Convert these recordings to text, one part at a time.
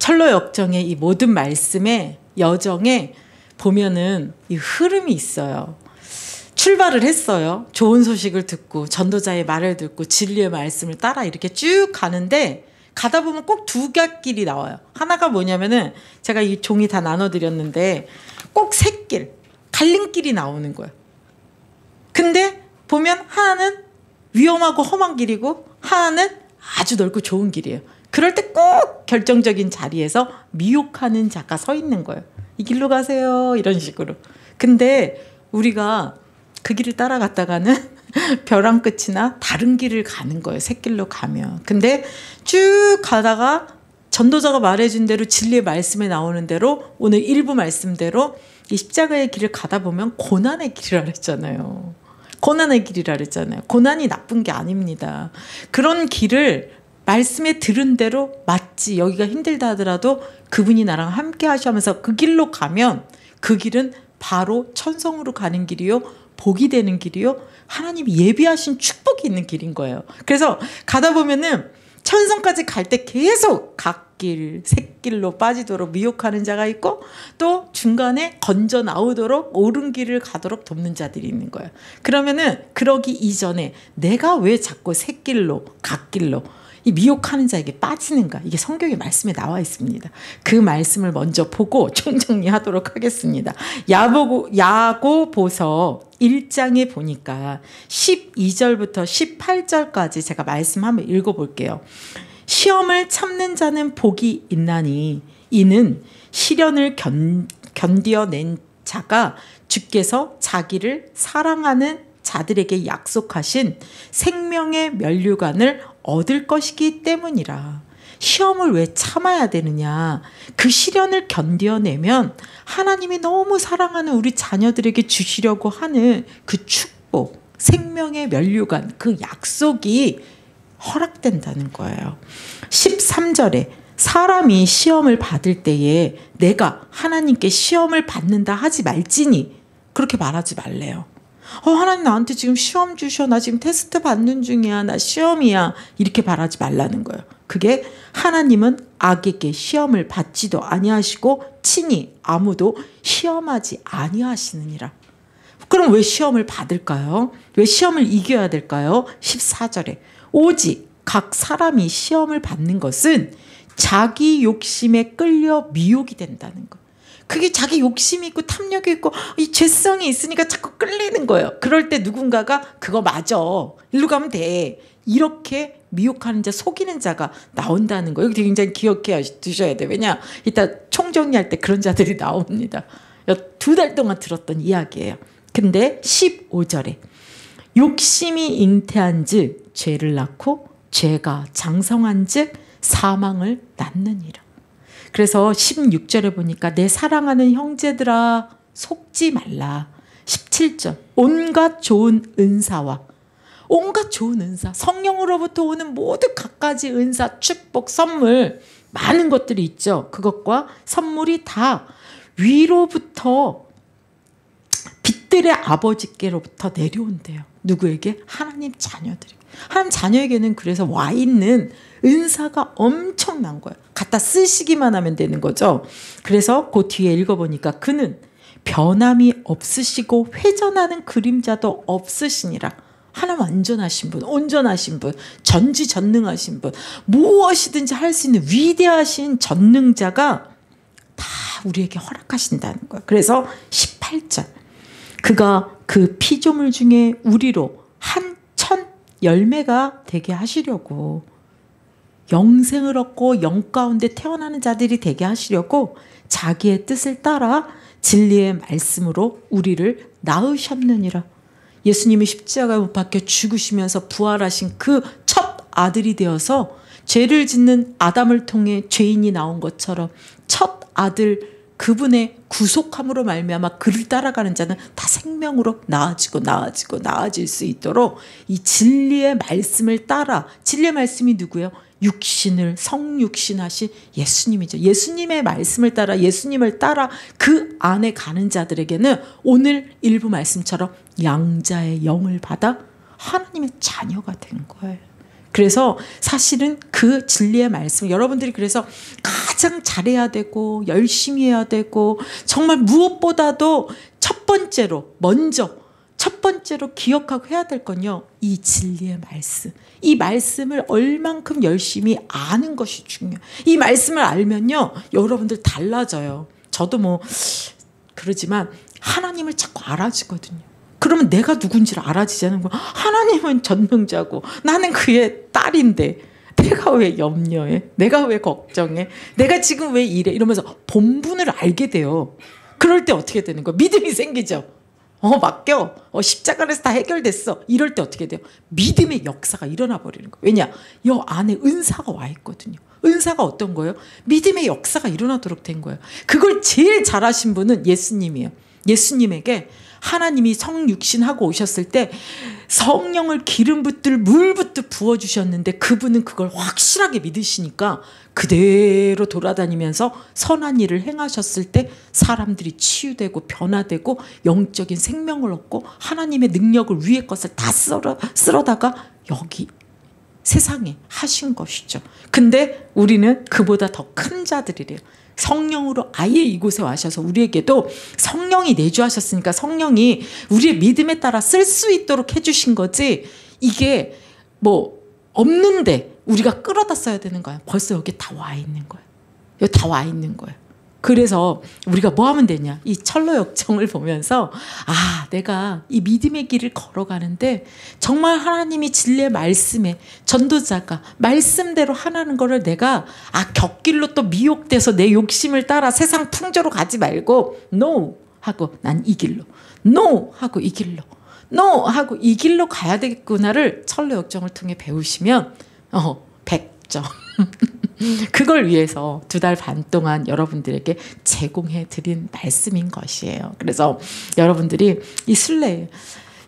철로 역정의 이 모든 말씀의 여정에 보면은 이 흐름이 있어요. 출발을 했어요. 좋은 소식을 듣고 전도자의 말을 듣고 진리의 말씀을 따라 이렇게 쭉 가는데 가다 보면 꼭 두 갓길이 나와요. 하나가 뭐냐면은 제가 이 종이 다 나눠드렸는데 꼭 샛길, 갈림길이 나오는 거예요. 근데 보면 하나는 위험하고 험한 길이고 하나는 아주 넓고 좋은 길이에요. 그럴 때 꼭 결정적인 자리에서 미혹하는 자가 서 있는 거예요. 이 길로 가세요 이런 식으로. 근데 우리가 그 길을 따라갔다가는 벼랑 끝이나 다른 길을 가는 거예요. 샛길로 가면. 근데 쭉 가다가 전도자가 말해준 대로 진리의 말씀에 나오는 대로 오늘 일부 말씀대로 이 십자가의 길을 가다 보면 고난의 길이라 그랬잖아요. 고난의 길이라 그랬잖아요. 고난이 나쁜 게 아닙니다. 그런 길을 말씀에 들은 대로 맞지 여기가 힘들다 하더라도 그분이 나랑 함께 하시면서 그 길로 가면 그 길은 바로 천성으로 가는 길이요. 복이 되는 길이요. 하나님이 예비하신 축복이 있는 길인 거예요. 그래서 가다 보면은 천성까지 갈 때 계속 갓길, 샛길로 빠지도록 미혹하는 자가 있고 또 중간에 건져 나오도록 옳은 길을 가도록 돕는 자들이 있는 거예요. 그러면은 그러기 이전에 내가 왜 자꾸 샛길로, 갓길로 이 미혹하는 자에게 빠지는가? 이게 성경의 말씀에 나와 있습니다. 그 말씀을 먼저 보고 총정리하도록 하겠습니다. 야고보서 1장에 보니까 12절부터 18절까지 제가 말씀 한번 읽어볼게요. 시험을 참는 자는 복이 있나니 이는 시련을 견뎌낸 자가 주께서 자기를 사랑하는 자들에게 약속하신 생명의 면류관을 얻을 것이기 때문이라. 시험을 왜 참아야 되느냐? 그 시련을 견뎌내면 하나님이 너무 사랑하는 우리 자녀들에게 주시려고 하는 그 축복, 생명의 면류관, 그 약속이 허락된다는 거예요. 13절에 사람이 시험을 받을 때에 내가 하나님께 시험을 받는다 하지 말지니 그렇게 말하지 말래요. 하나님 나한테 지금 시험 주셔. 나 지금 테스트 받는 중이야. 나 시험이야. 이렇게 말하지 말라는 거예요. 그게 하나님은 악에게 시험을 받지도 아니하시고 친히 아무도 시험하지 아니하시느니라. 그럼 왜 시험을 받을까요? 왜 시험을 이겨야 될까요? 14절에 오직 각 사람이 시험을 받는 것은 자기 욕심에 끌려 미혹이 된다는 거. 그게 자기 욕심이 있고 탐욕이 있고 이 죄성이 있으니까 자꾸 끌리는 거예요. 그럴 때 누군가가 그거 맞아. 일로 가면 돼. 이렇게 미혹하는 자, 속이는 자가 나온다는 거예요. 이거 굉장히 기억해 두셔야 돼요. 왜냐? 이따 총정리할 때 그런 자들이 나옵니다. 2달 동안 들었던 이야기예요. 근데 15절에 욕심이 잉태한 즉 죄를 낳고 죄가 장성한 즉 사망을 낳느니라. 그래서 16절에 보니까 내 사랑하는 형제들아 속지 말라. 17절 온갖 좋은 은사와 온갖 좋은 은사, 성령으로부터 오는 모든 갖가지 은사, 축복, 선물 많은 것들이 있죠. 그것과 선물이 다 위로부터 빛들의 아버지께로부터 내려온대요. 누구에게? 하나님 자녀들에게. 하나님 자녀에게는 그래서 와 있는 은사가 엄청난 거예요. 갖다 쓰시기만 하면 되는 거죠. 그래서 그 뒤에 읽어보니까 그는 변함이 없으시고 회전하는 그림자도 없으시니라. 하나님 완전하신 분, 온전하신 분, 전지전능하신 분, 무엇이든지 할 수 있는 위대하신 전능자가 다 우리에게 허락하신다는 거예요. 그래서 18절 그가 그 피조물 중에 우리로 한 천 열매가 되게 하시려고 영생을 얻고 영 가운데 태어나는 자들이 되게 하시려고 자기의 뜻을 따라 진리의 말씀으로 우리를 낳으셨느니라. 예수님이 십자가에 못 박혀 죽으시면서 부활하신 그 첫 아들이 되어서 죄를 짓는 아담을 통해 죄인이 나온 것처럼 첫 아들 그분의 구속함으로 말미암아 그를 따라가는 자는 다 생명으로 나아질 수 있도록 이 진리의 말씀을 따라, 진리의 말씀이 누구예요? 육신을 성육신하신 예수님이죠. 예수님의 말씀을 따라, 예수님을 따라 그 안에 가는 자들에게는 오늘 일부 말씀처럼 양자의 영을 받아 하나님의 자녀가 된 거예요. 그래서 사실은 그 진리의 말씀, 여러분들이 그래서 가장 가장 잘해야 되고 열심히 해야 되고 정말 무엇보다도 첫 번째로 기억하고 해야 될 건요, 이 진리의 말씀. 이 말씀을 얼만큼 열심히 아는 것이 중요해요. 이 말씀을 알면요, 여러분들 달라져요. 저도 뭐 그러지만 하나님을 자꾸 알아지거든요. 그러면 내가 누군지를 알아지자는 거야. 하나님은 전능자고 나는 그의 딸인데 내가 왜 염려해? 내가 왜 걱정해? 내가 지금 왜 이래? 이러면서 본분을 알게 돼요. 그럴 때 어떻게 되는 거야? 믿음이 생기죠. 맡겨. 십자가 안에서 다 해결됐어. 이럴 때 어떻게 돼요? 믿음의 역사가 일어나 버리는 거예요. 왜냐? 이 안에 은사가 와 있거든요. 은사가 어떤 거예요? 믿음의 역사가 일어나도록 된 거예요. 그걸 제일 잘하신 분은 예수님이에요. 예수님에게 하나님이 성육신하고 오셨을 때 성령을 기름 붓듯 물 붓듯 부어주셨는데 그분은 그걸 확실하게 믿으시니까 그대로 돌아다니면서 선한 일을 행하셨을 때 사람들이 치유되고 변화되고 영적인 생명을 얻고 하나님의 능력을 위의 것을 다 쓸어다가 여기 세상에 하신 것이죠. 근데 우리는 그보다 더 큰 자들이래요. 성령으로 아예 이곳에 와셔서 우리에게도 성령이 내주하셨으니까 성령이 우리의 믿음에 따라 쓸 수 있도록 해주신 거지, 이게 뭐 없는데 우리가 끌어다 써야 되는 거야. 벌써 여기 다 와 있는 거야. 여기 다 와 있는 거야. 그래서 우리가 뭐 하면 되냐, 이 철로 역정을 보면서 내가 이 믿음의 길을 걸어가는데 정말 하나님이 진리의 말씀에 전도자가 말씀대로 하라는 거를 내가 곁길로 또 미혹돼서 내 욕심을 따라 세상 풍조로 가지 말고 NO 하고 난 이 길로, NO 하고 이 길로, NO 하고 이 길로 가야 되겠구나를 철로 역정을 통해 배우시면 100점 그걸 위해서 2달 반 동안 여러분들에게 제공해 드린 말씀인 것이에요. 그래서 여러분들이 이 순례,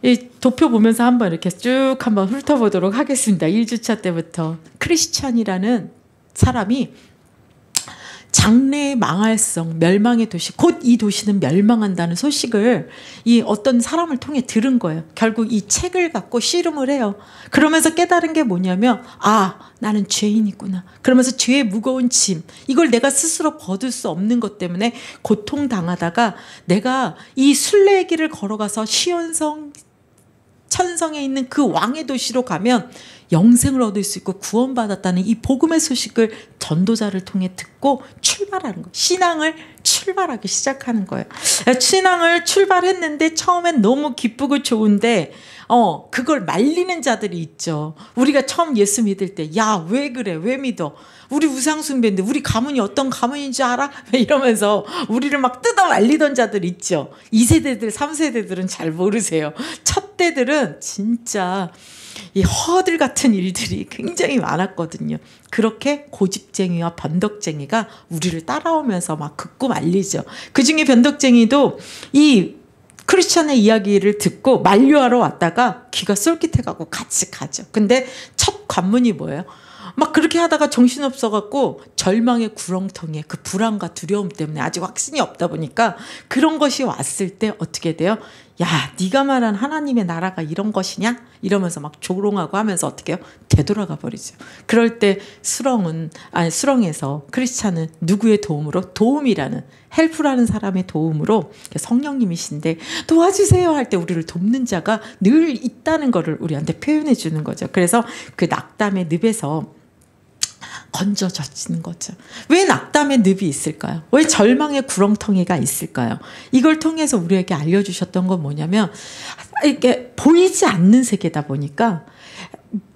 이 도표 보면서 한번 이렇게 쭉 한번 훑어보도록 하겠습니다. 1주차 때부터 크리스찬이라는 사람이 장래의 망할성, 멸망의 도시, 곧 이 도시는 멸망한다는 소식을 이 어떤 사람을 통해 들은 거예요. 결국 이 책을 갖고 씨름을 해요. 그러면서 깨달은 게 뭐냐면 나는 죄인이구나. 그러면서 죄의 무거운 짐, 이걸 내가 스스로 벗을 수 없는 것 때문에 고통당하다가 내가 이 순례의 길을 걸어가서 시온성 천성에 있는 그 왕의 도시로 가면 영생을 얻을 수 있고 구원받았다는 이 복음의 소식을 전도자를 통해 듣고 출발하는 거예요. 신앙을 출발하기 시작하는 거예요. 신앙을 출발했는데 처음엔 너무 기쁘고 좋은데 그걸 말리는 자들이 있죠. 우리가 처음 예수 믿을 때 왜 그래? 왜 믿어? 우리 우상숭배인데 우리 가문이 어떤 가문인지 알아? 이러면서 우리를 막 뜯어 말리던 자들 있죠. 2세대들 3세대들은 잘 모르세요. 첫 대들은 진짜 이 허들 같은 일들이 굉장히 많았거든요. 그렇게 고집쟁이와 변덕쟁이가 우리를 따라오면서 막 긋고 말리죠. 그중에 변덕쟁이도 이 크리스찬의 이야기를 듣고 만류하러 왔다가 귀가 쏠깃해가고 같이 가죠. 근데 첫 관문이 뭐예요? 막 그렇게 하다가 정신없어갖고 절망의 구렁텅이에 그 불안과 두려움 때문에 아직 확신이 없다 보니까 그런 것이 왔을 때 어떻게 돼요? 네가 말한 하나님의 나라가 이런 것이냐? 이러면서 막 조롱하고 하면서 어떻게 해요? 되돌아가 버리죠. 그럴 때 수렁에서 크리스찬은 누구의 도움으로? 도움이라는, 헬프라는 사람의 도움으로 성령님이신데 도와주세요 할 때 우리를 돕는 자가 늘 있다는 거를 우리한테 표현해 주는 거죠. 그래서 그 낙담의 늪에서 건져져지는 거죠. 왜 낙담의 늪이 있을까요? 왜 절망의 구렁텅이가 있을까요? 이걸 통해서 우리에게 알려주셨던 건 뭐냐면, 이게 보이지 않는 세계다 보니까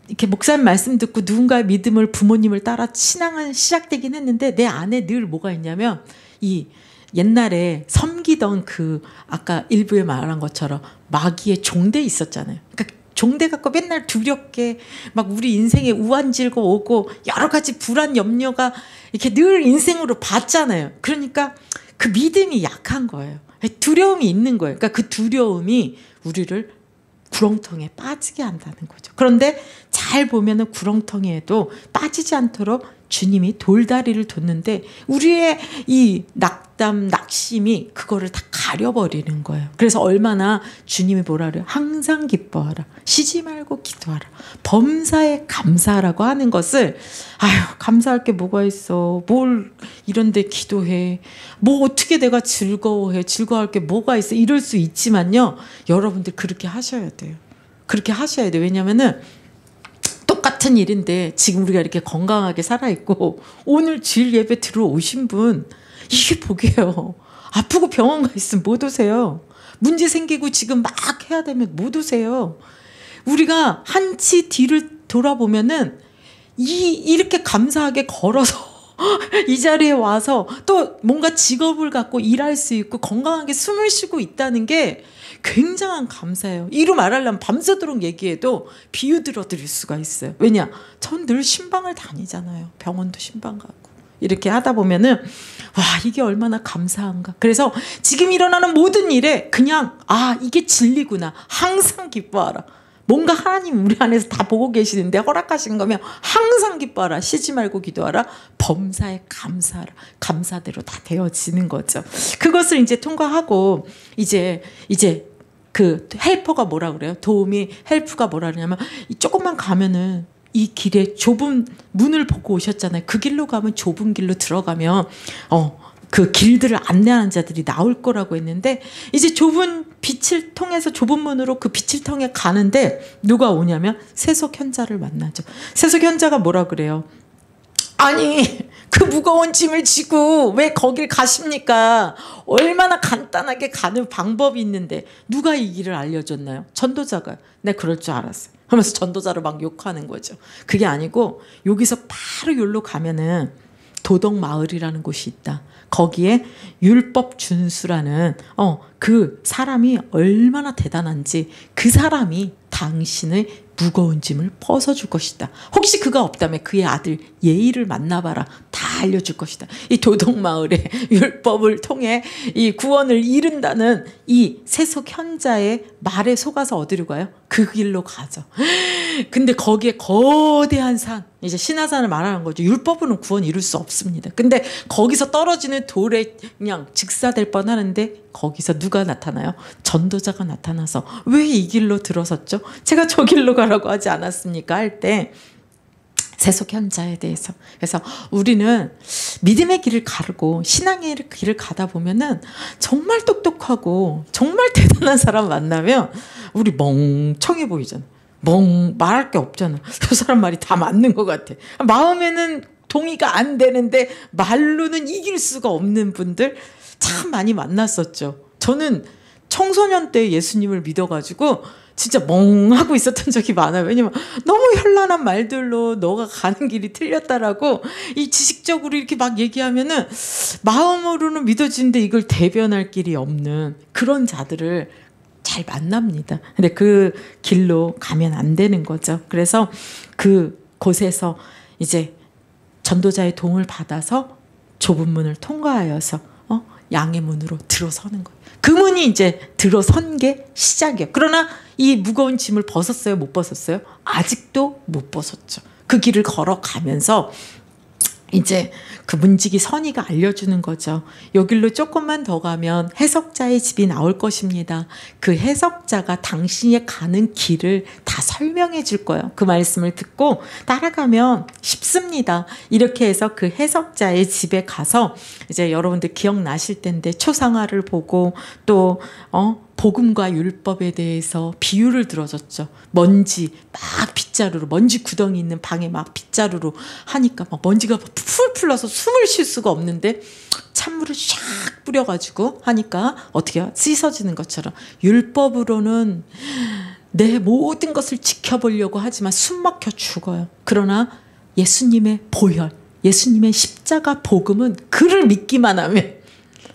이렇게 목사님 말씀 듣고 누군가의 믿음을, 부모님을 따라 신앙은 시작되긴 했는데 내 안에 늘 뭐가 있냐면, 이 옛날에 섬기던 그 아까 일부에 말한 것처럼 마귀의 종대 있었잖아요. 그러니까 종대 갖고 맨날 두렵게 막 우리 인생에 우환질고 오고 여러 가지 불안 염려가 이렇게 늘 인생으로 봤잖아요. 그러니까 그 믿음이 약한 거예요. 두려움이 있는 거예요. 그러니까 그 두려움이 우리를 구렁텅이에 빠지게 한다는 거죠. 그런데 잘 보면은 구렁텅이에도 빠지지 않도록 주님이 돌다리를 뒀는데 우리의 이 낙담, 낙심이 그거를 다 가려버리는 거예요. 그래서 얼마나 주님이 뭐라 그래요? 항상 기뻐하라. 쉬지 말고 기도하라. 범사에 감사하라고 하는 것을 아유 감사할 게 뭐가 있어. 뭘 이런데 기도해. 뭐 어떻게 내가 즐거워해. 즐거워할 게 뭐가 있어. 이럴 수 있지만요. 여러분들 그렇게 하셔야 돼요. 그렇게 하셔야 돼요. 왜냐면은 똑같은 일인데 지금 우리가 이렇게 건강하게 살아있고 오늘 주일 예배 들어오신 분 이게 복이에요. 아프고 병원 가 있으면 못 오세요. 문제 생기고 지금 막 해야 되면 못 오세요. 우리가 한치 뒤를 돌아보면은 이렇게 감사하게 걸어서 이 자리에 와서 또 뭔가 직업을 갖고 일할 수 있고 건강하게 숨을 쉬고 있다는 게 굉장한 감사예요. 이루 말하려면 밤새도록 얘기해도 비유 들어드릴 수가 있어요. 왜냐? 전 늘 신방을 다니잖아요. 병원도 신방 가고. 이렇게 하다 보면은 와 이게 얼마나 감사한가. 그래서 지금 일어나는 모든 일에 그냥 아 이게 진리구나. 항상 기뻐하라. 뭔가 하나님 우리 안에서 다 보고 계시는데 허락하신 거면 항상 기뻐하라. 쉬지 말고 기도하라. 범사에 감사하라. 감사대로 다 되어지는 거죠. 그것을 이제 통과하고 이제 그 헬퍼가 뭐라 그래요? 도우미 헬프가 뭐라 그러냐면 조금만 가면은 이 길에 좁은 문을 보고 오셨잖아요. 그 길로 가면 좁은 길로 들어가면 그 길들을 안내하는 자들이 나올 거라고 했는데 이제 좁은 빛을 통해서 좁은 문으로 그 빛을 통해 가는데 누가 오냐면 세속현자를 만나죠. 세속현자가 뭐라 그래요? 아니 그 무거운 짐을 지고 왜 거길 가십니까? 얼마나 간단하게 가는 방법이 있는데 누가 이 길을 알려줬나요? 전도자가. 네 그럴 줄 알았어요. 하면서 전도자를 막 욕하는 거죠. 그게 아니고 여기서 바로 여기로 가면은 도덕마을이라는 곳이 있다. 거기에 율법준수라는 그 사람이 얼마나 대단한지 그 사람이 당신의 무거운 짐을 벗어줄 것이다. 혹시 그가 없다면 그의 아들 예의를 만나봐라. 다 알려줄 것이다. 이 도덕마을의 율법을 통해 이 구원을 이룬다는 이 세속현자의 말에 속아서 어디로 가요? 그 길로 가죠. 근데 거기에 거대한 산, 이제 신화산을 말하는 거죠. 율법으로는 구원 이룰 수 없습니다. 근데 거기서 떨어지는 돌에 그냥 직사될 뻔하는데 거기서 누가 나타나요? 전도자가 나타나서 왜 이 길로 들어섰죠? 제가 저 길로 가라고 하지 않았습니까? 할 때 세속현자에 대해서. 그래서 우리는 믿음의 길을 가르고 신앙의 길을 가다 보면은 정말 똑똑하고 정말 대단한 사람 만나면 우리 멍청해 보이잖아. 말할 게 없잖아. 저 사람 말이 다 맞는 것 같아. 마음에는 동의가 안 되는데 말로는 이길 수가 없는 분들 참 많이 만났었죠. 저는 청소년 때 예수님을 믿어가지고 진짜 멍하고 있었던 적이 많아요. 왜냐면 너무 현란한 말들로 너가 가는 길이 틀렸다라고 이 지식적으로 이렇게 막 얘기하면은 마음으로는 믿어지는데 이걸 대변할 길이 없는 그런 자들을 잘 만납니다. 근데 그 길로 가면 안 되는 거죠. 그래서 그 곳에서 이제 전도자의 도움을 받아서 좁은 문을 통과하여서 양의 문으로 들어서는 거예요. 그 문이 이제 들어선 게 시작이에요. 그러나 이 무거운 짐을 벗었어요? 못 벗었어요? 아직도 못 벗었죠. 그 길을 걸어가면서 이제 그 문지기 선의가 알려주는 거죠. 여길로 조금만 더 가면 해석자의 집이 나올 것입니다. 그 해석자가 당신이 가는 길을 다 설명해 줄 거예요. 그 말씀을 듣고 따라가면 쉽습니다. 이렇게 해서 그 해석자의 집에 가서 이제 여러분들 기억나실 텐데 초상화를 보고 또 복음과 율법에 대해서 비유를 들어줬죠. 먼지 막 빗자루로 먼지 구덩이 있는 방에 막 빗자루로 하니까 막 먼지가 풀풀 나서 숨을 쉴 수가 없는데 찬물을 샥 뿌려가지고 하니까 어떻게 해요? 씻어지는 것처럼 율법으로는 내 모든 것을 지켜보려고 하지만 숨 막혀 죽어요. 그러나 예수님의 보혈, 예수님의 십자가 복음은 그를 믿기만 하면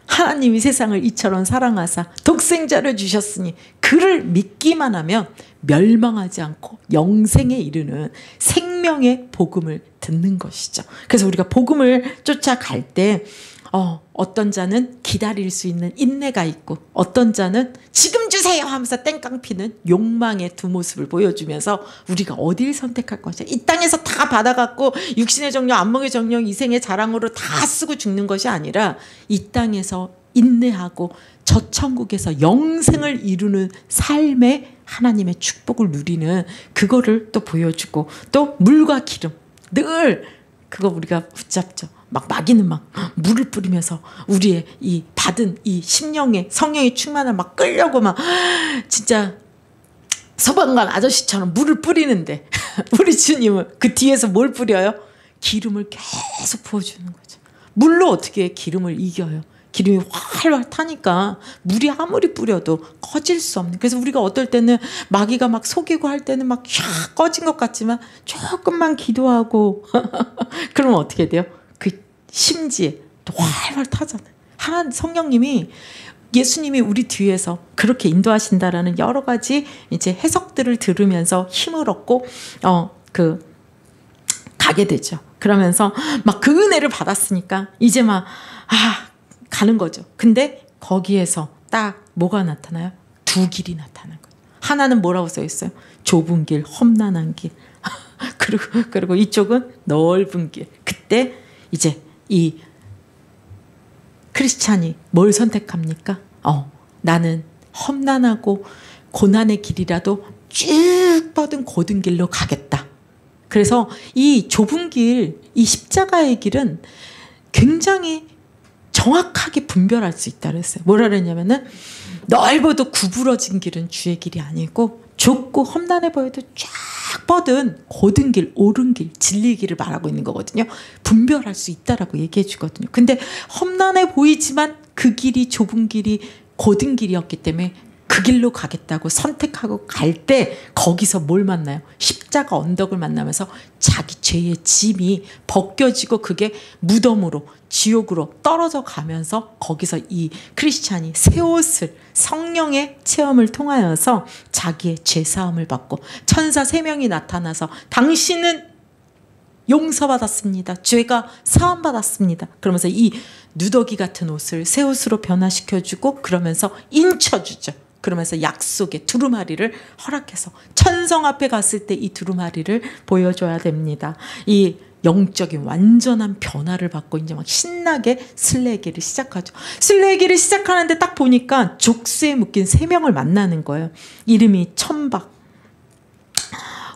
하나님이 세상을 이처럼 사랑하사 독생자를 주셨으니 그를 믿기만 하면 멸망하지 않고 영생에 이르는 생명의 복음을 듣는 것이죠. 그래서 우리가 복음을 쫓아갈 때 어떤 자는 기다릴 수 있는 인내가 있고 어떤 자는 지금 주세요 주세요 하면서 땡깡피는 욕망의 두 모습을 보여주면서 우리가 어디를 선택할 것이야. 이 땅에서 다 받아갖고 육신의 정령, 안목의 정령, 이생의 자랑으로 다 쓰고 죽는 것이 아니라 이 땅에서 인내하고 저 천국에서 영생을 이루는 삶의 하나님의 축복을 누리는 그거를 또 보여주고, 또 물과 기름 늘 그거 우리가 붙잡죠. 막 마귀는 막 물을 뿌리면서 우리의 이 받은 이 심령의 성령의 충만을 막 끌려고 막 진짜 소방관 아저씨처럼 물을 뿌리는데 우리 주님은 그 뒤에서 뭘 뿌려요? 기름을 계속 부어주는 거죠. 물로 어떻게 기름을 이겨요? 기름이 활활 타니까 물이 아무리 뿌려도 꺼질 수 없는. 그래서 우리가 어떨 때는 마귀가 막 속이고 할 때는 막 샥 꺼진 것 같지만 조금만 기도하고 그러면 어떻게 돼요? 그 심지에 또 활활 타잖아요. 하나님 성령님이, 예수님이 우리 뒤에서 그렇게 인도하신다라는 여러 가지 이제 해석들을 들으면서 힘을 얻고 가게 되죠. 그러면서 막 그 은혜를 받았으니까 이제 막 가는 거죠. 근데 거기에서 딱 뭐가 나타나요? 두 길이 나타나는 거예요. 하나는 뭐라고 써 있어요? 좁은 길, 험난한 길. 그리고 이쪽은 넓은 길. 그때 이제 이 크리스찬이 뭘 선택합니까? 나는 험난하고 고난의 길이라도 쭉 뻗은 고든 길로 가겠다. 그래서 이 좁은 길, 이 십자가의 길은 굉장히 정확하게 분별할 수 있다 그랬어요. 뭐라 그랬냐면은 넓어도 구부러진 길은 주의 길이 아니고 좁고 험난해 보여도 쫙 뻗은 고든 길, 옳은 길, 진리의 길을 말하고 있는 거거든요. 분별할 수 있다라고 얘기해 주거든요. 근데 험난해 보이지만 그 길이 좁은 길이 고든 길이었기 때문에 그 길로 가겠다고 선택하고 갈 때 거기서 뭘 만나요? 십자가 언덕을 만나면서 자기 죄의 짐이 벗겨지고 그게 무덤으로, 지옥으로 떨어져 가면서 거기서 이 크리스찬이 새 옷을, 성령의 체험을 통하여서 자기의 죄사함을 받고 천사 3명이 나타나서 당신은 용서받았습니다. 죄가 사함받았습니다. 그러면서 이 누더기 같은 옷을 새 옷으로 변화시켜주고 그러면서 인쳐주죠. 그러면서 약속의 두루마리를 허락해서 천성 앞에 갔을 때 이 두루마리를 보여줘야 됩니다. 이 영적인 완전한 변화를 받고 이제 막 신나게 순례길을 시작하죠. 순례길을 시작하는데 딱 보니까 족쇄에 묶인 3명을 만나는 거예요. 이름이 천박,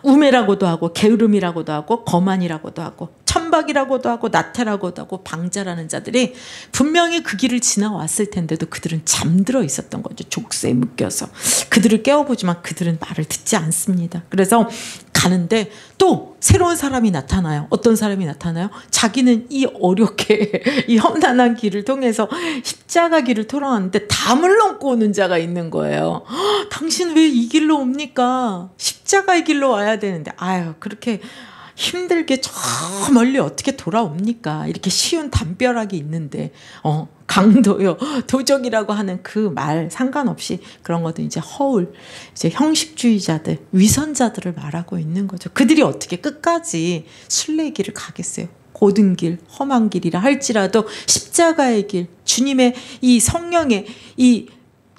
우매라고도 하고 게으름이라고도 하고 거만이라고도 하고 천박이라고도 하고 나태라고도 하고 방자라는 자들이 분명히 그 길을 지나왔을 텐데도 그들은 잠들어 있었던 거죠. 족쇄에 묶여서. 그들을 깨워보지만 그들은 말을 듣지 않습니다. 그래서 가는데 또 새로운 사람이 나타나요. 어떤 사람이 나타나요? 자기는 이 어렵게 이 험난한 길을 통해서 십자가 길을 돌아왔는데 담을 넘고 오는 자가 있는 거예요. 당신 왜 이 길로 옵니까? 십자가의 길로 와야 되는데 그렇게 힘들게 저 멀리 어떻게 돌아옵니까? 이렇게 쉬운 담벼락이 있는데 강도요, 도적이라고 하는 그 말 상관없이 그런 것도 이제 허울, 이제 형식주의자들, 위선자들을 말하고 있는 거죠. 그들이 어떻게 끝까지 순례의 길을 가겠어요? 고든 길, 험한 길이라 할지라도 십자가의 길, 주님의 이 성령의 이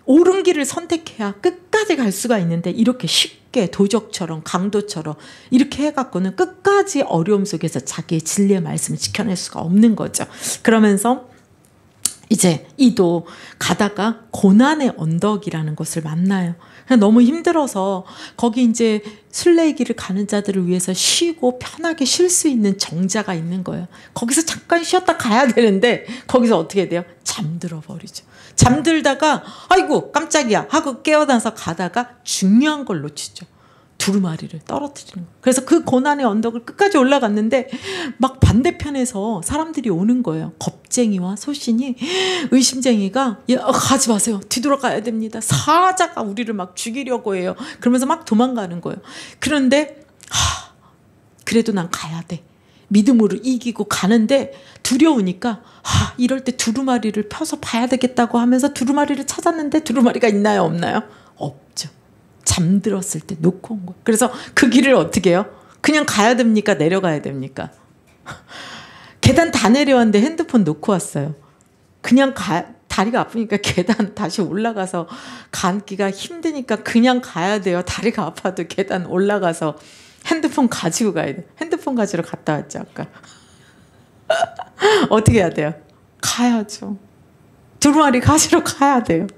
옳은 길을 선택해야 끝까지 갈 수가 있는데 이렇게 쉽게 도적처럼 강도처럼 이렇게 해갖고는 끝까지 어려움 속에서 자기의 진리의 말씀을 지켜낼 수가 없는 거죠. 그러면서 이제 이도 가다가 고난의 언덕이라는 것을 만나요. 너무 힘들어서 거기 이제 순례의 길을 가는 자들을 위해서 쉬고 편하게 쉴 수 있는 정자가 있는 거예요. 거기서 잠깐 쉬었다 가야 되는데 거기서 어떻게 돼요? 잠들어 버리죠. 잠들다가 아이고 깜짝이야 하고 깨어나서 가다가 중요한 걸 놓치죠. 두루마리를 떨어뜨리는 거예요. 그래서 그 고난의 언덕을 끝까지 올라갔는데 막 반대편에서 사람들이 오는 거예요. 겁쟁이와 소신이, 의심쟁이가 가지 마세요. 뒤돌아가야 됩니다. 사자가 우리를 막 죽이려고 해요. 그러면서 막 도망가는 거예요. 그런데 그래도 난 가야 돼. 믿음으로 이기고 가는데 두려우니까 이럴 때 두루마리를 펴서 봐야 되겠다고 하면서 두루마리를 찾았는데 두루마리가 있나요? 없나요? 없죠. 잠들었을 때 놓고 온 거예요. 그래서 그 길을 어떻게 해요? 그냥 가야 됩니까? 내려가야 됩니까? 계단 다 내려왔는데 핸드폰 놓고 왔어요. 그냥 다 다리가 아프니까 계단 다시 올라가서 가기가 힘드니까 그냥 가야 돼요? 다리가 아파도 계단 올라가서 핸드폰 가지고 가야 돼. 핸드폰 가지러 갔다 왔죠, 아까. 어떻게 해야 돼요? 가야죠. 두루마리 가지러 가야 돼요.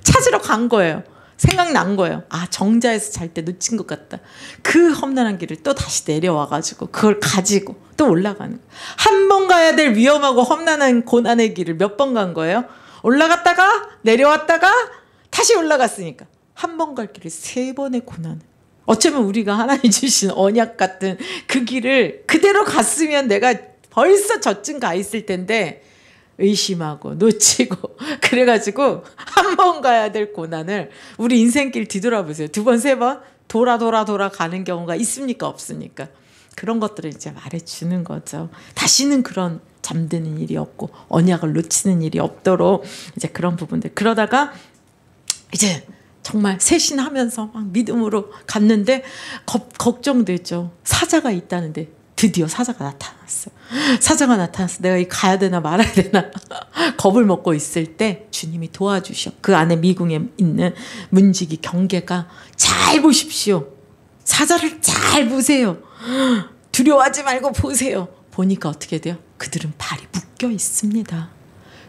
찾으러 간 거예요. 생각난 거예요. 아, 정자에서 잘 때 놓친 것 같다. 그 험난한 길을 또 다시 내려와가지고 그걸 가지고 또 올라가는 거예요. 한 번 가야 될 위험하고 험난한 고난의 길을 몇 번 간 거예요? 올라갔다가 내려왔다가 다시 올라갔으니까 한 번 갈 길을 3번의 고난. 어쩌면 우리가 하나님 주신 언약 같은 그 길을 그대로 갔으면 내가 벌써 저쯤 가 있을 텐데 의심하고 놓치고 그래가지고 한 번 가야 될 고난을 우리 인생길 뒤돌아보세요. 2번, 3번 돌아 가는 경우가 있습니까? 없습니까? 그런 것들을 이제 말해주는 거죠. 다시는 그런 잠드는 일이 없고 언약을 놓치는 일이 없도록 이제 그런 부분들. 그러다가 이제 정말 쇄신하면서 막 믿음으로 갔는데 걱정되죠. 사자가 있다는데 드디어 사자가 나타났어요. 사자가 나타났어. 내가 이 가야 되나 말아야 되나 겁을 먹고 있을 때 주님이 도와주셔. 그 안에 미궁에 있는 문지기 경계가 잘 보십시오. 사자를 잘 보세요. 두려워하지 말고 보세요. 보니까 어떻게 돼요? 그들은 발이 묶여 있습니다.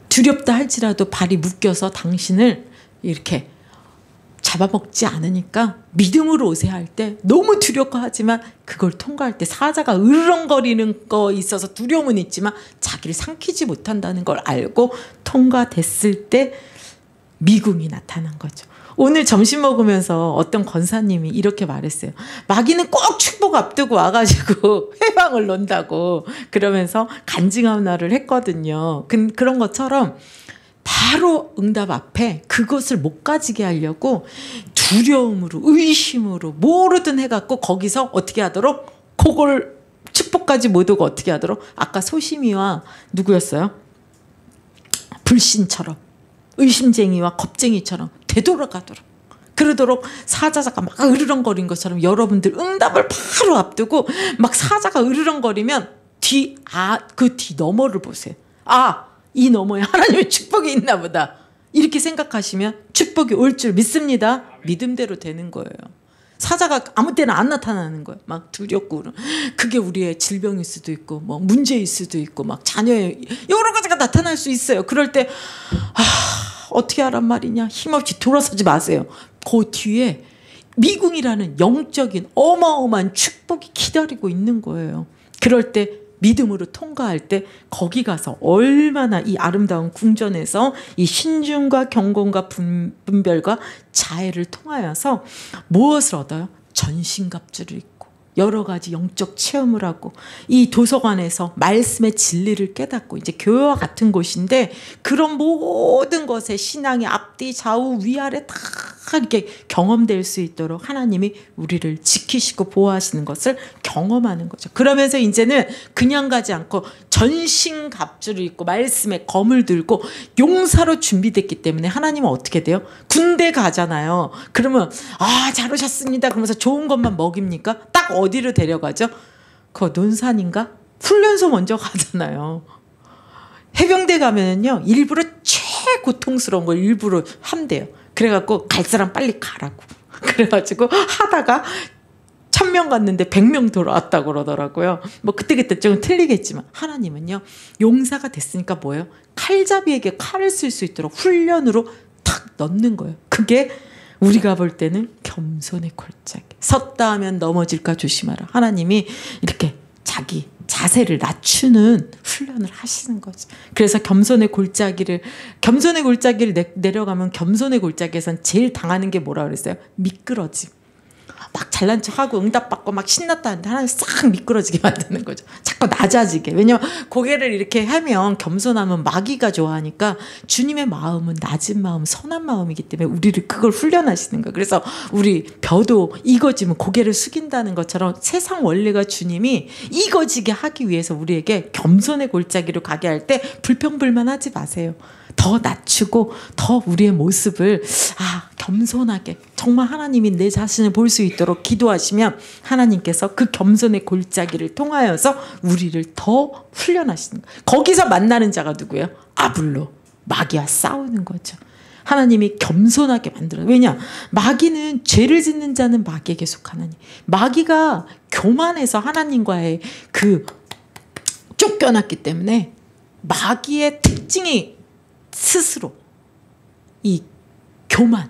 두렵다 할지라도 발이 묶여서 당신을 이렇게 잡아먹지 않으니까 믿음으로 오세요 할 때 너무 두려워하지만 그걸 통과할 때 사자가 으르렁거리는 거 있어서 두려움은 있지만 자기를 삼키지 못한다는 걸 알고 통과됐을 때 미궁이 나타난 거죠. 오늘 점심 먹으면서 어떤 권사님이 이렇게 말했어요. 마귀는 꼭 축복 앞두고 와가지고 회방을 논다고 그러면서 간증하나를 했거든요. 그런 것처럼 바로 응답 앞에 그것을 못 가지게 하려고 두려움으로 의심으로 뭐로든 해갖고 거기서 어떻게 하도록 그걸 축복까지 못 오고 어떻게 하도록 아까 소심이와 누구였어요? 불신처럼 의심쟁이와 겁쟁이처럼 되돌아가도록 그러도록 사자가 막 으르렁거린 것처럼 여러분들 응답을 바로 앞두고 막 사자가 으르렁거리면 그 뒤 너머를 보세요. 이 너머에 하나님의 축복이 있나 보다. 이렇게 생각하시면 축복이 올 줄 믿습니다. 믿음대로 되는 거예요. 사자가 아무 때나 안 나타나는 거예요. 막 두렵고 그게 우리의 질병일 수도 있고 뭐 문제일 수도 있고 막 자녀의 여러 가지가 나타날 수 있어요. 그럴 때 어떻게 하란 말이냐 힘없이 돌아서지 마세요. 그 뒤에 미궁이라는 영적인 어마어마한 축복이 기다리고 있는 거예요. 그럴 때 믿음으로 통과할 때 거기 가서 얼마나 이 아름다운 궁전에서 이 신중과 경건과 분별과 자애를 통하여서 무엇을 얻어요? 전신갑주를 입고 여러 가지 영적 체험을 하고 이 도서관에서 말씀의 진리를 깨닫고 이제 교회와 같은 곳인데 그런 모든 것에 신앙의 앞뒤 좌우 위아래 다 이렇게 경험될 수 있도록 하나님이 우리를 지키시고 보호하시는 것을 경험하는 거죠. 그러면서 이제는 그냥 가지 않고 전신갑주를 입고 말씀의 검을 들고 용사로 준비됐기 때문에 하나님은 어떻게 돼요? 군대 가잖아요. 그러면 잘 오셨습니다. 그러면서 좋은 것만 먹입니까? 딱 어디로 데려가죠? 그 논산인가? 훈련소 먼저 가잖아요. 해병대 가면은요 일부러 최고통스러운 걸 일부러 한대요. 그래갖고 갈 사람 빨리 가라고. 그래가지고 하다가 1000명 갔는데 100명 돌아왔다고 그러더라고요. 뭐 그때그때 좀 틀리겠지만 하나님은요 용사가 됐으니까 뭐예요? 칼잡이에게 칼을 쓸 수 있도록 훈련으로 탁 넣는 거예요. 그게 우리가 볼 때는 겸손의 골짜기. 섰다 하면 넘어질까 조심하라. 하나님이 이렇게 자기 자세를 낮추는 훈련을 하시는 거죠. 그래서 겸손의 골짜기를 내려가면 겸손의 골짜기에선 제일 당하는 게 뭐라 그랬어요? 미끄러짐. 막 잘난 척하고 응답받고 막 신났다 하는데 하나님 싹 미끄러지게 만드는 거죠. 자꾸 낮아지게. 왜냐면 고개를 이렇게 하면 겸손하면 마귀가 좋아하니까 주님의 마음은 낮은 마음, 선한 마음이기 때문에 우리를 그걸 훈련하시는 거예요. 그래서 우리 벼도 이거지면 고개를 숙인다는 것처럼 세상 원리가 주님이 이거지게 하기 위해서 우리에게 겸손의 골짜기로 가게 할 때 불평불만하지 마세요. 더 낮추고 더 우리의 모습을 겸손하게 정말 하나님이 내 자신을 볼 수 있도록 기도하시면 하나님께서 그 겸손의 골짜기를 통하여서 우리를 더 훈련하시는 거예요. 거기서 만나는 자가 누구예요? 아블로. 마귀와 싸우는 거죠. 하나님이 겸손하게 만들어요. 왜냐? 마귀는 죄를 짓는 자는 마귀에게 속하나니. 마귀가 교만해서 하나님과의 그 쫓겨났기 때문에 마귀의 특징이 스스로 이 교만,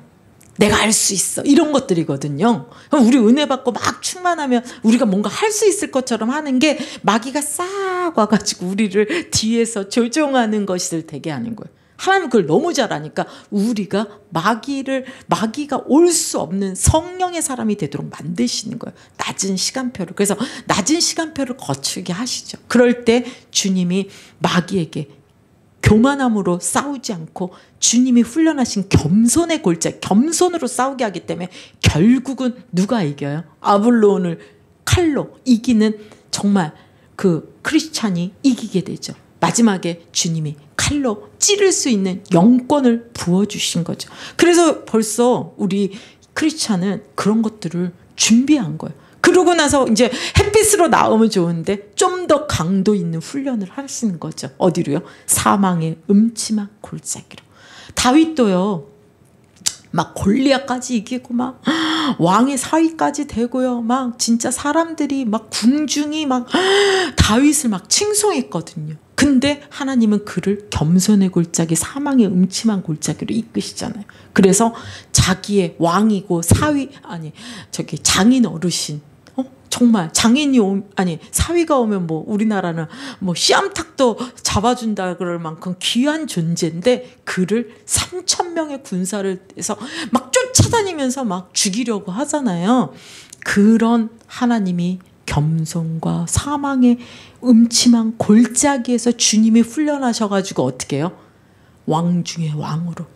내가 할 수 있어, 이런 것들이거든요. 우리 은혜 받고 막 충만하면 우리가 뭔가 할 수 있을 것처럼 하는 게 마귀가 싹 와가지고 우리를 뒤에서 조종하는 것을 되게 하는 거예요. 하나님 그걸 너무 잘하니까 우리가 마귀가 올 수 없는 성령의 사람이 되도록 만드시는 거예요. 낮은 시간표를. 그래서 낮은 시간표를 거치게 하시죠. 그럴 때 주님이 마귀에게 교만함으로 싸우지 않고 주님이 훈련하신 겸손의 골짜, 겸손으로 싸우게 하기 때문에 결국은 누가 이겨요? 아블론을 칼로 이기는, 정말 그 크리스찬이 이기게 되죠. 마지막에 주님이 칼로 찌를 수 있는 영권을 부어주신 거죠. 그래서 벌써 우리 크리스찬은 그런 것들을 준비한 거예요. 그러고 나서 이제 햇빛으로 나오면 좋은데 좀 더 강도 있는 훈련을 하시는 거죠. 어디로요? 사망의 음침한 골짜기로. 다윗도요, 막 골리앗까지 이기고 막 왕의 사위까지 되고요. 막 진짜 사람들이 막 궁중이 막 다윗을 막 칭송했거든요. 근데 하나님은 그를 겸손의 골짜기, 사망의 음침한 골짜기로 이끄시잖아요. 그래서 자기의 왕이고 장인 어르신, 정말 사위가 오면 뭐 우리나라는 뭐 씨암탉도 잡아준다 그럴 만큼 귀한 존재인데 그를 3,000명의 군사를 해서 막 쫓아다니면서 막 죽이려고 하잖아요. 그런 하나님이 겸손과 사망의 음침한 골짜기에서 주님이 훈련하셔가지고 어떻게 해요? 왕 중에 왕으로,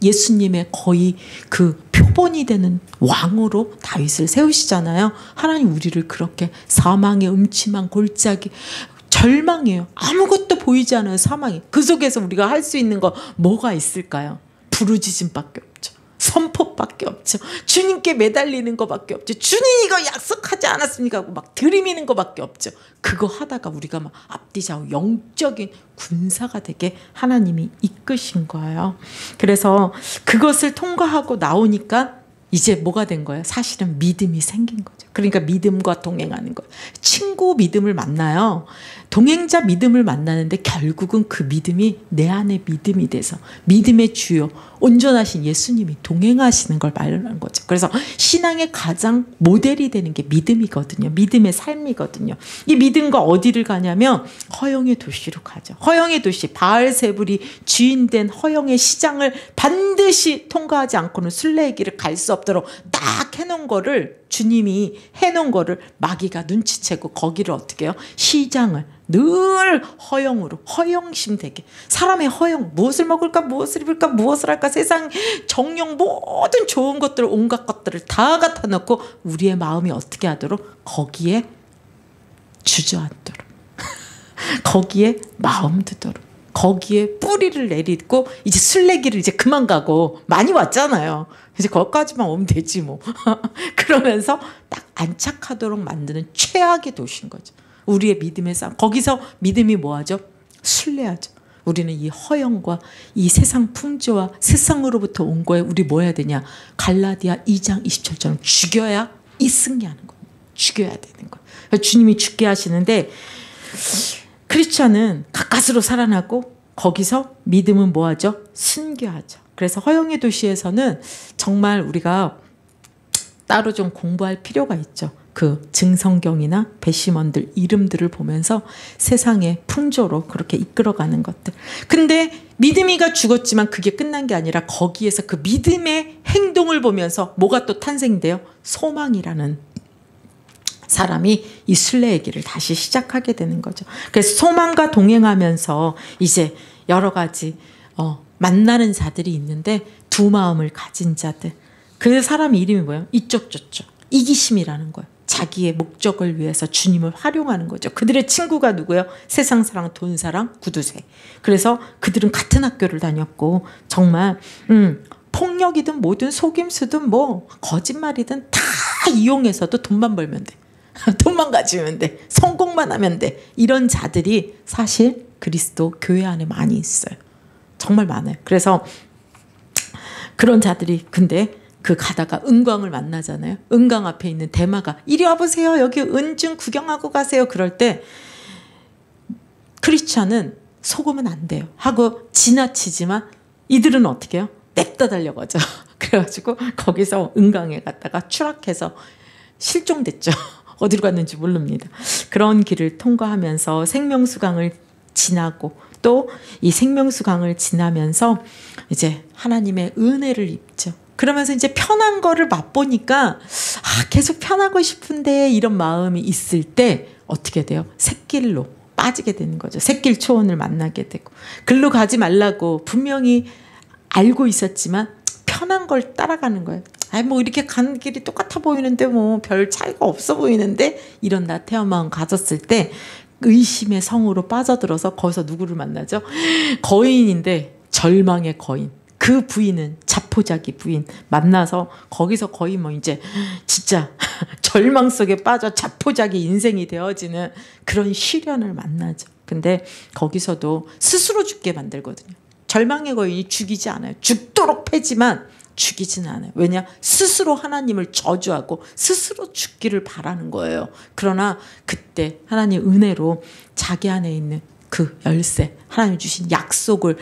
예수님의 거의 그 표본이 되는 왕으로 다윗을 세우시잖아요. 하나님 우리를 그렇게 사망의 음침한 골짜기, 절망이에요. 아무것도 보이지 않아요. 사망이. 그 속에서 우리가 할 수 있는 거 뭐가 있을까요? 부르짖음밖에 없죠. 선포밖에 없죠. 주님께 매달리는 것밖에 없죠. 주님 이거 약속하지 않았습니까? 하고 막 들이미는 것밖에 없죠. 그거 하다가 우리가 막 앞뒤좌우 영적인 군사가 되게 하나님이 이끄신 거예요. 그래서 그것을 통과하고 나오니까 이제 뭐가 된 거예요? 사실은 믿음이 생긴 거죠. 그러니까 믿음과 동행하는 거예요. 친구 믿음을 만나요. 동행자 믿음을 만나는데 결국은 그 믿음이 내 안에 믿음이 돼서 믿음의 주요 온전하신 예수님이 동행하시는 걸 말하는 거죠. 그래서 신앙의 가장 모델이 되는 게 믿음이거든요. 믿음의 삶이거든요. 이 믿음과 어디를 가냐면 허영의 도시로 가죠. 허영의 도시, 바알세불이 주인된 허영의 시장을 반드시 통과하지 않고는 순례의 길을 갈 수 없도록 딱 해놓은 거를, 주님이 해놓은 거를 마귀가 눈치채고 거기를 어떻게 해요? 시장을 늘 허영으로, 허영심 되게, 사람의 허영, 무엇을 먹을까, 무엇을 입을까, 무엇을 할까, 세상 정령 모든 좋은 것들, 온갖 것들을 다 갖다 놓고 우리의 마음이 어떻게 하도록? 거기에 주저앉도록 거기에 마음 두도록, 거기에 뿌리를 내리고 이제 순례길을 이제 그만 가고, 많이 왔잖아요. 이제 거기까지만 오면 되지 뭐. 그러면서 딱 안착하도록 만드는 최악의 도시인 거죠. 우리의 믿음의 싸움. 거기서 믿음이 뭐하죠? 순례하죠. 우리는 이 허영과 이 세상 풍조와 세상으로부터 온 거에 우리 뭐 해야 되냐? 갈라디아 2장 27절처럼 죽여야 이 승리하는 거예요. 죽여야 되는 거예요. 주님이 죽게 하시는데 크리스찬은 가까스로 살아나고 거기서 믿음은 뭐하죠? 순교하죠. 그래서 허영의 도시에서는 정말 우리가 따로 좀 공부할 필요가 있죠. 그 증성경이나 배심원들 이름들을 보면서 세상의 풍조로 그렇게 이끌어가는 것들. 근데 믿음이가 죽었지만 그게 끝난 게 아니라 거기에서 그 믿음의 행동을 보면서 뭐가 또 탄생돼요? 소망이라는 사람이 이 순례의 길을 다시 시작하게 되는 거죠. 그래서 소망과 동행하면서 이제 여러 가지 만나는 자들이 있는데, 두 마음을 가진 자들. 그 사람 이름이 뭐예요? 이쪽 저쪽. 이기심이라는 거예요. 자기의 목적을 위해서 주님을 활용하는 거죠. 그들의 친구가 누구예요? 세상 사랑, 돈 사랑, 구두쇠. 그래서 그들은 같은 학교를 다녔고 정말 폭력이든 뭐든 속임수든 뭐 거짓말이든 다 이용해서도 돈만 벌면 돼. 돈만 가지면 돼. 성공만 하면 돼. 이런 자들이 사실 그리스도 교회 안에 많이 있어요. 정말 많아요. 그래서 그런 자들이 근데 그 가다가 은광을 만나잖아요. 은광 앞에 있는 대마가 이리 와보세요. 여기 은 좀 구경하고 가세요. 그럴 때 크리스찬은 속으면 안 돼요. 하고 지나치지만 이들은 어떻게 해요? 냅다 달려가죠. 그래가지고 거기서 은광에 갔다가 추락해서 실종됐죠. 어디로 갔는지 모릅니다. 그런 길을 통과하면서 생명수강을 지나고 또 이 생명수강을 지나면서 이제 하나님의 은혜를 입죠. 그러면서 이제 편한 거를 맛보니까 계속 편하고 싶은데 이런 마음이 있을 때 어떻게 돼요? 샛길로 빠지게 되는 거죠. 샛길 초원을 만나게 되고 글로 가지 말라고 분명히 알고 있었지만 편한 걸 따라가는 거예요. 뭐 이렇게 가는 길이 똑같아 보이는데 뭐 별 차이가 없어 보이는데 이런 나태한 마음 가졌을 때 의심의 성으로 빠져들어서 거기서 누구를 만나죠? 거인인데 절망의 거인. 그 부인은 자포자기 부인 만나서 거기서 거의 뭐 이제 진짜 절망 속에 빠져 자포자기 인생이 되어지는 그런 시련을 만나죠. 근데 거기서도 스스로 죽게 만들거든요. 절망의 거인이 죽이지 않아요. 죽도록 패지만 죽이지는 않아요. 왜냐? 스스로 하나님을 저주하고 스스로 죽기를 바라는 거예요. 그러나 그때 하나님 은혜로 자기 안에 있는 그 열쇠, 하나님 주신 약속을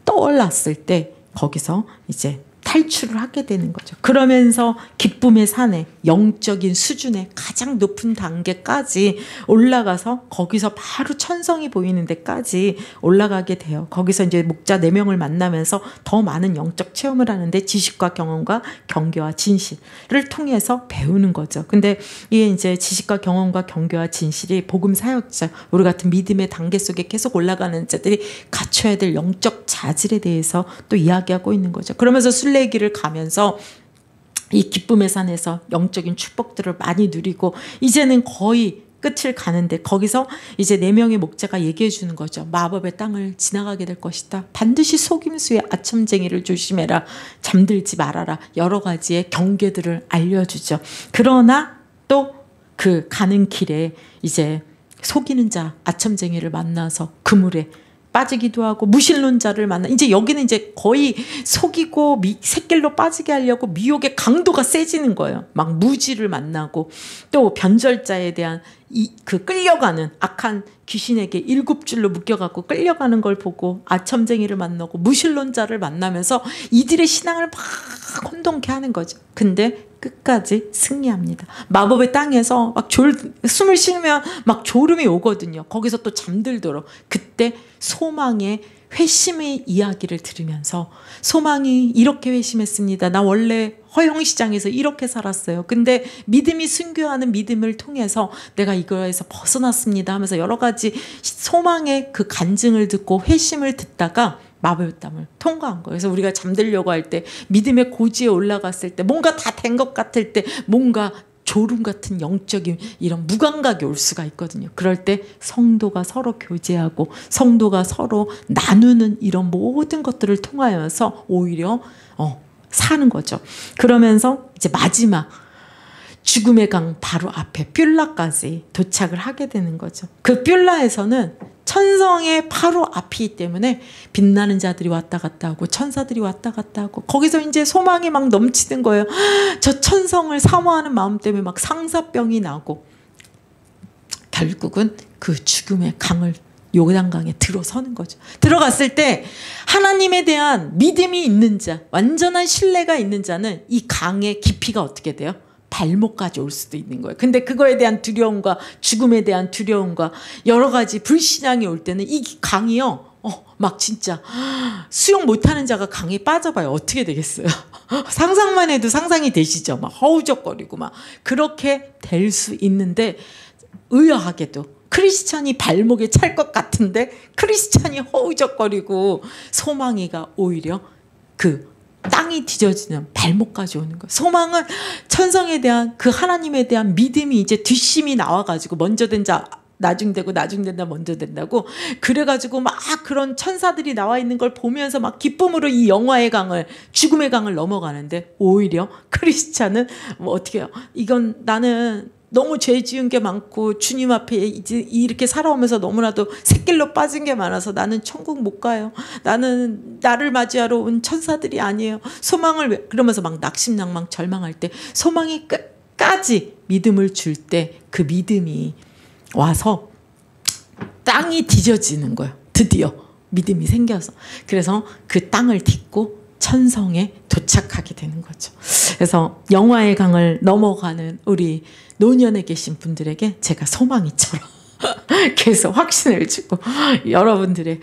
떠올랐을 때 거기서 이제 탈출을 하게 되는 거죠. 그러면서 기쁨의 산에 영적인 수준의 가장 높은 단계까지 올라가서 거기서 바로 천성이 보이는 데까지 올라가게 돼요. 거기서 이제 목자 4명을 만나면서 더 많은 영적 체험을 하는데 지식과 경험과 경계와 진실을 통해서 배우는 거죠. 근데 이게 이제 지식과 경험과 경계와 진실이 복음 사역자, 우리 같은 믿음의 단계 속에 계속 올라가는 자들이 갖춰야 될 영적 자질에 대해서 또 이야기하고 있는 거죠. 그러면서 순례길을 가면서 이 기쁨의 산에서 영적인 축복들을 많이 누리고 이제는 거의 끝을 가는데 거기서 이제 4명의 목자가 얘기해 주는 거죠. 마법의 땅을 지나가게 될 것이다. 반드시 속임수의 아첨쟁이를 조심해라. 잠들지 말아라. 여러 가지의 경계들을 알려주죠. 그러나 또 그 가는 길에 이제 속이는 자 아첨쟁이를 만나서 그물에 빠지기도 하고 무신론자를 만나 이제 여기는 이제 거의 속이고 샛길로 빠지게 하려고 미혹의 강도가 세지는 거예요. 막 무지를 만나고 또 변절자에 대한 그 끌려가는 악한 귀신에게 7줄로 묶여갖고 끌려가는 걸 보고 아첨쟁이를 만나고 무신론자를 만나면서 이들의 신앙을 막 혼동케 하는 거죠. 근데 끝까지 승리합니다. 마법의 땅에서 막 숨을 쉬면 막 졸음이 오거든요. 거기서 또 잠들도록. 그때 소망의 회심의 이야기를 들으면서 소망이 이렇게 회심했습니다. 나 원래 허영시장에서 이렇게 살았어요. 근데 믿음이 순교하는 믿음을 통해서 내가 이거에서 벗어났습니다 하면서 여러 가지 소망의 그 간증을 듣고 회심을 듣다가 마법의 땅을 통과한 거예요. 그래서 우리가 잠들려고 할 때 믿음의 고지에 올라갔을 때 뭔가 다 된 것 같을 때 뭔가 졸음 같은 영적인 이런 무감각이 올 수가 있거든요. 그럴 때 성도가 서로 교제하고 성도가 서로 나누는 이런 모든 것들을 통하여서 오히려 사는 거죠. 그러면서 이제 마지막 죽음의 강 바로 앞에 뷸라까지 도착을 하게 되는 거죠. 그 뷸라에서는 천성의 바로 앞이기 때문에 빛나는 자들이 왔다 갔다 하고 천사들이 왔다 갔다 하고 거기서 이제 소망이 막 넘치는 거예요. 저 천성을 사모하는 마음 때문에 막 상사병이 나고 결국은 그 죽음의 강을 요단강에 들어서는 거죠. 들어갔을 때 하나님에 대한 믿음이 있는 자, 완전한 신뢰가 있는 자는 이 강의 깊이가 어떻게 돼요? 발목까지 올 수도 있는 거예요. 근데 그거에 대한 두려움과 죽음에 대한 두려움과 여러 가지 불신앙이 올 때는 이 강이요. 막 진짜 수영 못하는 자가 강에 빠져봐요. 어떻게 되겠어요? 상상만 해도 상상이 되시죠? 막 허우적거리고 막 그렇게 될 수 있는데 의아하게도 크리스찬이 발목에 찰 것 같은데 크리스찬이 허우적거리고 소망이가 오히려 그 땅이 뒤져지는 발목까지 오는 거예요. 소망은 천성에 대한 그 하나님에 대한 믿음이 이제 뒷심이 나와가지고 먼저 된 자 나중 되고 나중 된다 먼저 된다고 그래가지고 막 그런 천사들이 나와 있는 걸 보면서 막 기쁨으로 이 영화의 강을 죽음의 강을 넘어가는데 오히려 크리스찬은 뭐 어떻게 해요? 이건 나는 너무 죄 지은 게 많고 주님 앞에 이제 이렇게 살아오면서 너무나도 샛길로 빠진 게 많아서 나는 천국 못 가요. 나는 나를 맞이하러 온 천사들이 아니에요. 소망을 그러면서 막 낙심낭망 절망할 때 소망이 끝까지 믿음을 줄 때 그 믿음이 와서 땅이 뒤져지는 거예요. 드디어 믿음이 생겨서. 그래서 그 땅을 딛고 천성에 도착하게 되는 거죠. 그래서 영화의 강을 넘어가는 우리 노년에 계신 분들에게 제가 소망이처럼 계속 확신을 주고 여러분들의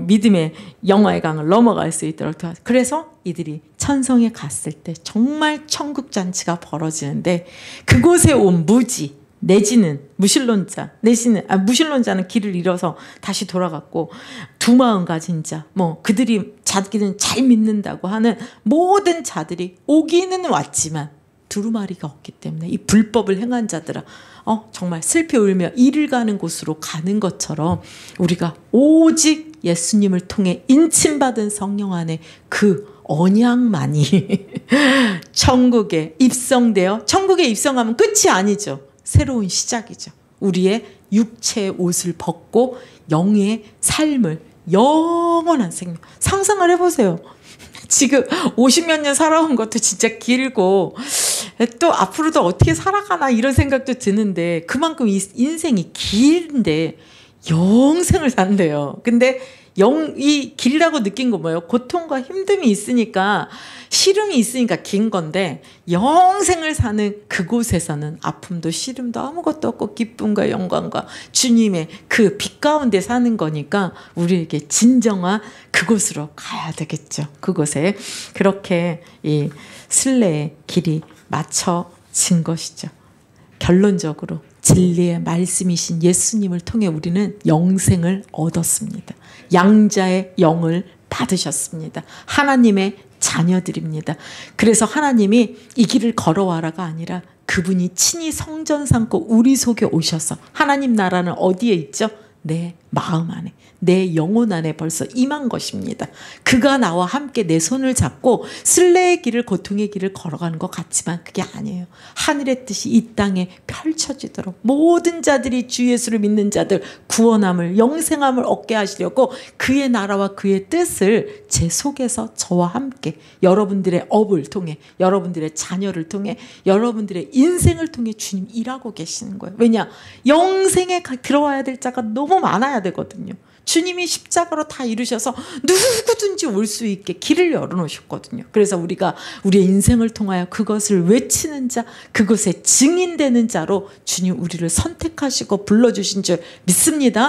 믿음의 영화의 강을 넘어갈 수 있도록 도와서, 그래서 이들이 천성에 갔을 때 정말 천국 잔치가 벌어지는데, 그곳에 온 무지 내지는 무신론자, 내지는 무신론자는 길을 잃어서 다시 돌아갔고, 두 마음 가진 자, 뭐 그들이 자기는 잘 믿는다고 하는 모든 자들이 오기는 왔지만 두루마리가 없기 때문에 이 불법을 행한 자들아, 정말 슬피 울며 이를 가는 곳으로 가는 것처럼 우리가 오직 예수님을 통해 인침받은 성령 안에 그 언약만이 천국에 입성되어, 천국에 입성하면 끝이 아니죠. 새로운 시작이죠. 우리의 육체의 옷을 벗고 영의 삶을, 영원한 생명. 상상을 해보세요. 지금 50몇 년 살아온 것도 진짜 길고 또 앞으로도 어떻게 살아가나 이런 생각도 드는데, 그만큼 이 인생이 긴데 영생을 산대요. 근데 이 길이라고 느낀 거 뭐예요? 고통과 힘듦이 있으니까, 시름이 있으니까 긴 건데, 영생을 사는 그곳에서는 아픔도 시름도 아무것도 없고 기쁨과 영광과 주님의 그 빛 가운데 사는 거니까 우리에게 진정한 그곳으로 가야 되겠죠. 그곳에 그렇게 이 순례의 길이 맞춰진 것이죠. 결론적으로 진리의 말씀이신 예수님을 통해 우리는 영생을 얻었습니다. 양자의 영을 받으셨습니다. 하나님의 자녀들입니다. 그래서 하나님이 이 길을 걸어와라가 아니라 그분이 친히 성전 삼고 우리 속에 오셔서, 하나님 나라는 어디에 있죠? 내 마음 안에, 내 영혼 안에 벌써 임한 것입니다. 그가 나와 함께 내 손을 잡고 순례의 길을, 고통의 길을 걸어가는 것 같지만 그게 아니에요. 하늘의 뜻이 이 땅에 펼쳐지도록 모든 자들이 주 예수를 믿는 자들 구원함을, 영생함을 얻게 하시려고 그의 나라와 그의 뜻을 제 속에서 저와 함께 여러분들의 업을 통해, 여러분들의 자녀를 통해, 여러분들의 인생을 통해 주님 일하고 계시는 거예요. 왜냐? 영생에 들어와야 될 자가 너무 많아야 되거든요. 주님이 십자가로 다 이루셔서 누구든지 올 수 있게 길을 열어놓으셨거든요. 그래서 우리가 우리의 인생을 통하여 그것을 외치는 자, 그것에 증인되는 자로 주님 우리를 선택하시고 불러주신 줄 믿습니다.